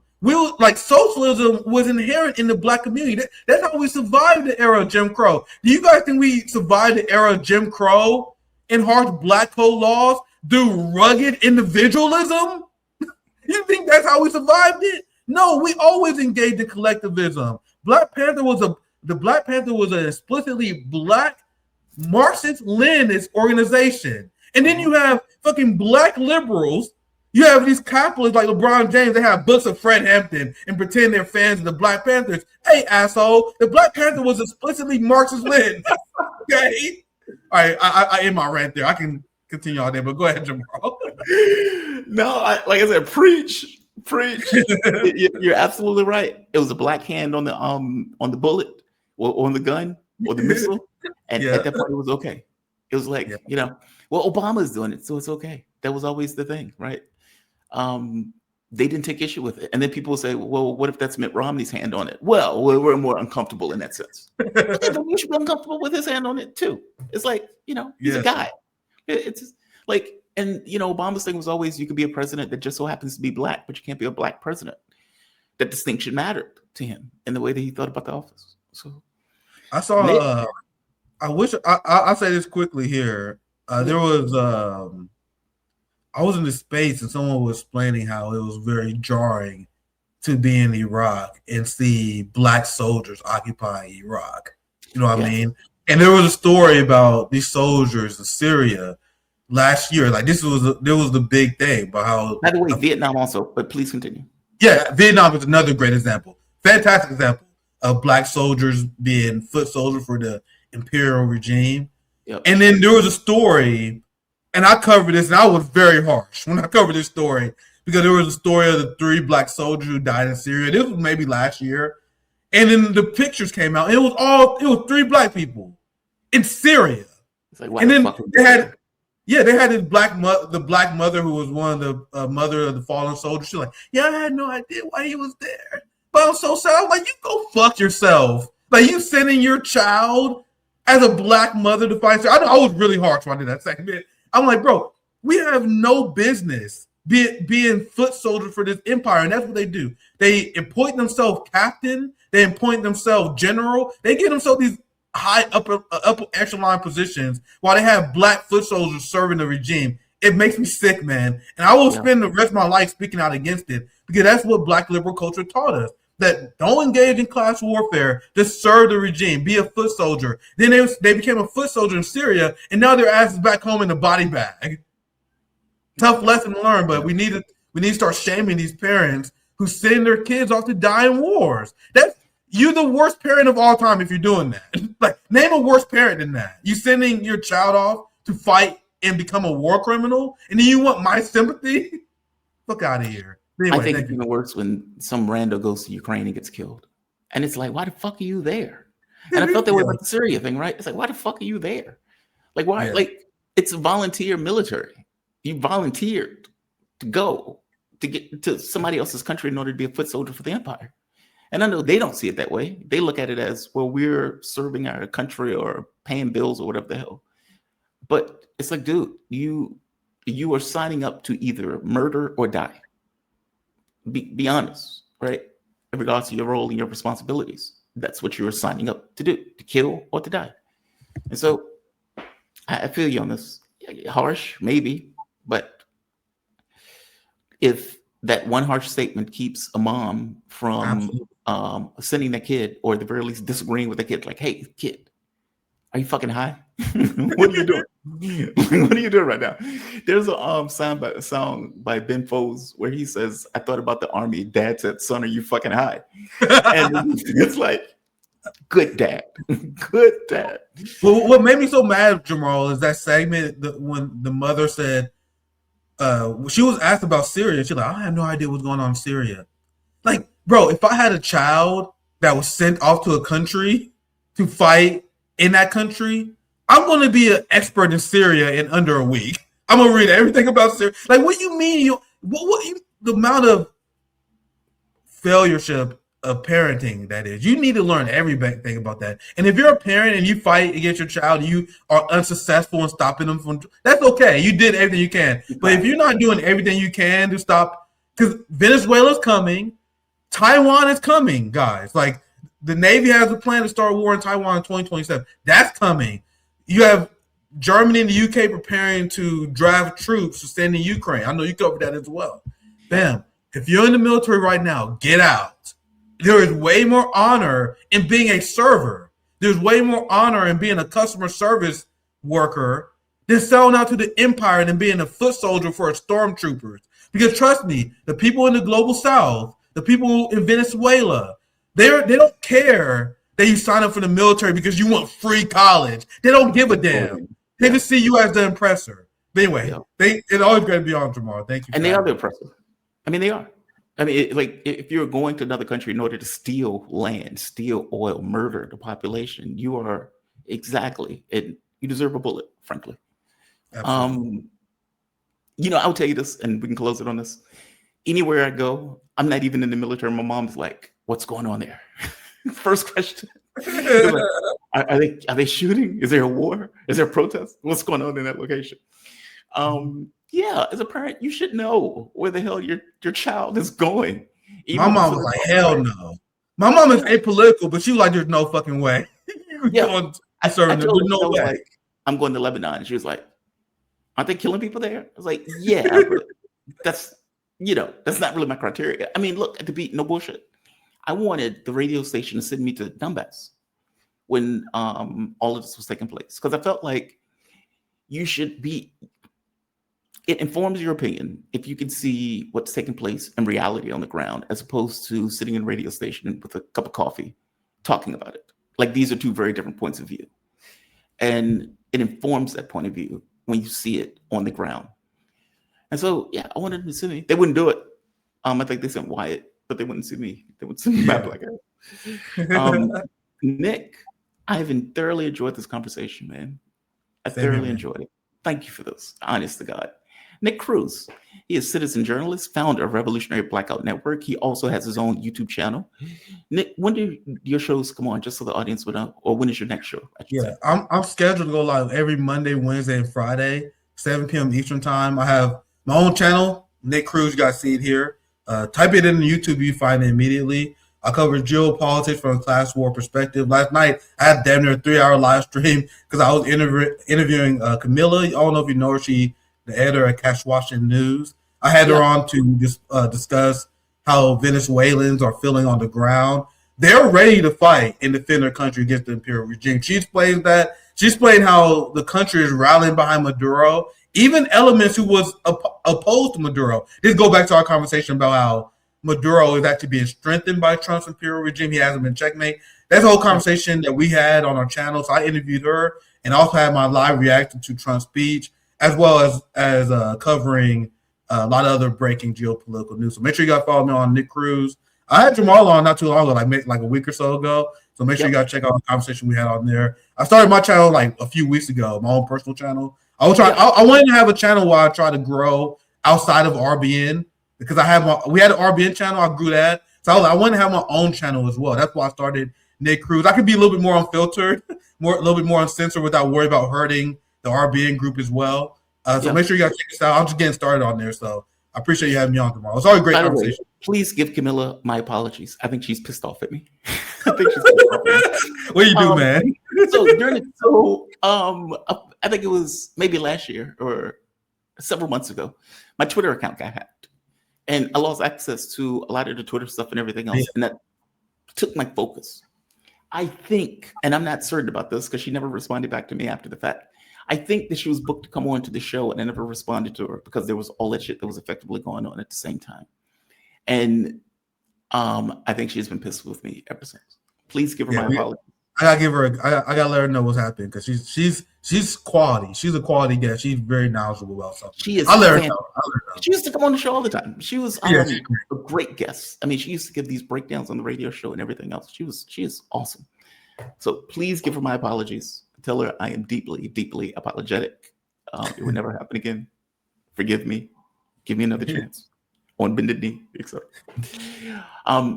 Speaker 2: Socialism was inherent in the black community. That's how we survived the era of Jim Crow. Do you guys think we survived the era of Jim Crow and harsh black code laws through rugged individualism? You think that's how we survived it? No, we always engaged in collectivism. The Black Panther was an explicitly black Marxist-Leninist organization. And then you have fucking black liberals. You have these capitalists like LeBron James. They have books of Fred Hampton and pretend they're fans of the Black Panthers. Hey, asshole, the Black Panther was explicitly Marxist-Leninist. Okay? All right, I end my rant there. I can continue all day, but go ahead, Jamal.
Speaker 1: No, like I said, preach. You're absolutely right. It was a black hand on the bullet or on the gun or the missile, and at that point it was okay. It was like, well, Obama's doing it, so it's okay. That was always the thing, right? They didn't take issue with it, and then people say, well, what if that's Mitt Romney's hand on it? Well, we're more uncomfortable in that sense. You should be uncomfortable with his hand on it too. It's like, he's a guy. It's just like. And, Obama's thing was always you could be a president that just so happens to be black, but you can't be a black president. That distinction mattered to him in the way that he thought about the office. So
Speaker 2: I saw, I'll say this quickly here. There was, I was in the space and someone was explaining how it was very jarring to be in Iraq and see black soldiers occupying Iraq. You know what I mean? And there was a story about these soldiers in Syria last year. Like there was the big thing about how. By the
Speaker 1: way, Vietnam also, but please continue.
Speaker 2: Yeah, Vietnam is another great example. Fantastic example of black soldiers being foot soldiers for the imperial regime. Yep. And then there was a story, and I covered this, and I was very harsh when I covered this story because there was a story of the 3 black soldiers who died in Syria. This was maybe last year, and then the pictures came out. And it was 3 black people in Syria, and then they had. Yeah, they had this black mother who was one of the mother of the fallen soldiers. She's like, I had no idea why he was there. But I'm so sad. I'm like, you go fuck yourself. Like, you sending your child as a black mother to fight. I was really harsh when I did that segment. I'm like, bro, we have no business being foot soldiers for this empire. And that's what they do. They appoint themselves captain. They appoint themselves general. They give themselves these high upper echelon positions while they have black foot soldiers serving the regime. It makes me sick, man. And I will spend the rest of my life speaking out against it because that's what black liberal culture taught us. That don't engage in class warfare, just serve the regime, be a foot soldier. Then they became a foot soldier in Syria, and now their ass is back home in the body bag. Tough lesson to learn, but we need to start shaming these parents who send their kids off to die in wars. You're the worst parent of all time if you're doing that. Like, name a worse parent than that. You sending your child off to fight and become a war criminal, and then you want my sympathy? Fuck out of here. Anyway,
Speaker 1: I think it's even worse when some rando goes to Ukraine and gets killed. And it's like, why the fuck are you there? And I felt that way about the Syria thing, right? It's like, why the fuck are you there? Like, why? Yeah. Like, it's a volunteer military. You volunteered to go to get to somebody else's country in order to be a foot soldier for the empire. And I know they don't see it that way. They look at it as, well, we're serving our country or paying bills or whatever the hell. But it's like, dude, you are signing up to either murder or die. Be honest, right? In regards to your role and your responsibilities. That's what you are signing up to do, to kill or to die. And so I feel you on this. Harsh, maybe, but if that one harsh statement keeps a mom from sending that kid, or at the very least disagreeing with the kid, like, hey, kid, are you fucking high? What are you doing? What are you doing right now? There's a song by Ben Folds where he says, I thought about the army. Dad said, son, are you fucking high? And it's like, good dad. Good dad.
Speaker 2: Well, what made me so mad, Jamal, is that segment when the mother said, she was asked about Syria. She's like, I have no idea what's going on in Syria. Like, bro, if I had a child that was sent off to a country to fight in that country, I'm going to be an expert in Syria in under a week. I'm going to read everything about Syria. Like, what do you mean? The amount of failureship of parenting that is. You need to learn everything about that. And if you're a parent and you fight against your child and you are unsuccessful in stopping them from, that's okay. You did everything you can. But if you're not doing everything you can to stop, because Venezuela's coming, Taiwan is coming, guys. Like, the Navy has a plan to start war in Taiwan in 2027. That's coming. You have Germany and the UK preparing to draft troops to stand in Ukraine. I know you covered that as well. Bam. If you're in the military right now, get out. There is way more honor in being a server. There's way more honor in being a customer service worker than selling out to the empire than being a foot soldier for stormtroopers. Because trust me, the people in the global south, the people in Venezuela, they don't care that you sign up for the military because you want free college. They don't give a damn. They just see you as the oppressor. But anyway, it's always going to be on tomorrow. Thank you.
Speaker 1: And they are the oppressor. I mean, they are. I mean, like, if you're going to another country in order to steal land, steal oil, murder the population, you are exactly, and you deserve a bullet, frankly. Absolutely. I'll tell you this, and we can close it on this. Anywhere I go, I'm not even in the military. My mom's like, what's going on there? First question. Like, are they shooting? Is there a war? Is there a protest? What's going on in that location? Yeah, as a parent, you should know where the hell your child is going.
Speaker 2: My mom was like, hell no. My mom is apolitical, but she was like, there's no fucking way.
Speaker 1: I told her, no way. Like, I'm going to Lebanon. And she was like, aren't they killing people there? I was like, yeah, but that's not really my criteria. I mean, look, to be no bullshit. I wanted the radio station to send me to Donbass when all of this was taking place, because I felt like it informs your opinion if you can see what's taking place in reality on the ground, as opposed to sitting in a radio station with a cup of coffee talking about it. Like, these are two very different points of view. And it informs that point of view when you see it on the ground. And so, yeah, I wanted them to send me. They wouldn't do it. I think they sent Wyatt, but they wouldn't send me. They would send me back like that. Nick, I've thoroughly enjoyed this conversation, man. I thoroughly enjoyed it. Thank you for this, honest to God. Nick Cruze, he is citizen journalist, founder of Revolutionary Blackout Network. He also has his own YouTube channel. Nick, when do your shows come on, just so the audience would know, or when is your next show?
Speaker 2: Yeah, I'm scheduled to go live every Monday, Wednesday, and Friday, 7 p.m. Eastern time. I have my own channel, Nick Cruze. You guys see it here. Type it in YouTube, you find it immediately. I cover geopolitics from a class war perspective. Last night, I had damn near a 3-hour live stream because I was interviewing Camilla. I don't know if you know her. She the editor at Cash Washington News. I had her on to discuss how Venezuelans are feeling on the ground. They're ready to fight and defend their country against the imperial regime. She explains that. She explained how the country is rallying behind Maduro, even elements who was opposed to Maduro. Let's go back to our conversation about how Maduro is actually being strengthened by Trump's imperial regime. He hasn't been checkmate. That's a whole conversation that we had on our channel. So I interviewed her and also had my live reaction to Trump's speech, as well as covering a lot of other breaking geopolitical news. So make sure you guys follow me on Nick Cruze. I had Jamal on not too long ago, like a week or so ago. So make sure you guys check out the conversation we had on there. I started my channel like a few weeks ago, my own personal channel. I wanted to have a channel where I try to grow outside of RBN, because we had an RBN channel. I grew that. So I want to have my own channel as well. That's why I started Nick Cruze. I could be a little bit more unfiltered, a little bit more uncensored without worrying about hurting the RBN group as well. So make sure you guys check this out. I'm just getting started on there, so I appreciate you having me on tomorrow. It's always a great conversation.
Speaker 1: Please give Camilla my apologies. I think she's pissed off at me. I think she's pissed off at me.
Speaker 2: What do you do, man?
Speaker 1: I think it was maybe last year or several months ago, my Twitter account got hacked, and I lost access to a lot of the Twitter stuff and everything else, and that took my focus. I think, and I'm not certain about this because she never responded back to me after the fact. I think that she was booked to come on to the show, and I never responded to her because there was all that shit that was effectively going on at the same time. And I think she's been pissed with me ever since. Please give her my apologies.
Speaker 2: I gotta let her know what's happening because she's quality. She's a quality guest. She's very knowledgeable about something.
Speaker 1: She is.
Speaker 2: I'll let her know.
Speaker 1: She used to come on the show all the time. She was a great guest. I mean, she used to give these breakdowns on the radio show and everything else. She is awesome. So please give her my apologies. Tell her I am deeply, deeply apologetic. It would never happen again. Forgive me. Give me another chance. On bended knee, etc.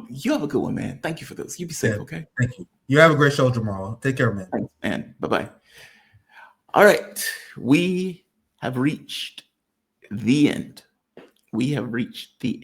Speaker 1: You have a good one, man. Thank you for this. You be safe, okay?
Speaker 2: Thank you. You have a great show tomorrow. Take care, man.
Speaker 1: Thanks, man. Bye-bye. All right. We have reached the end. We have reached the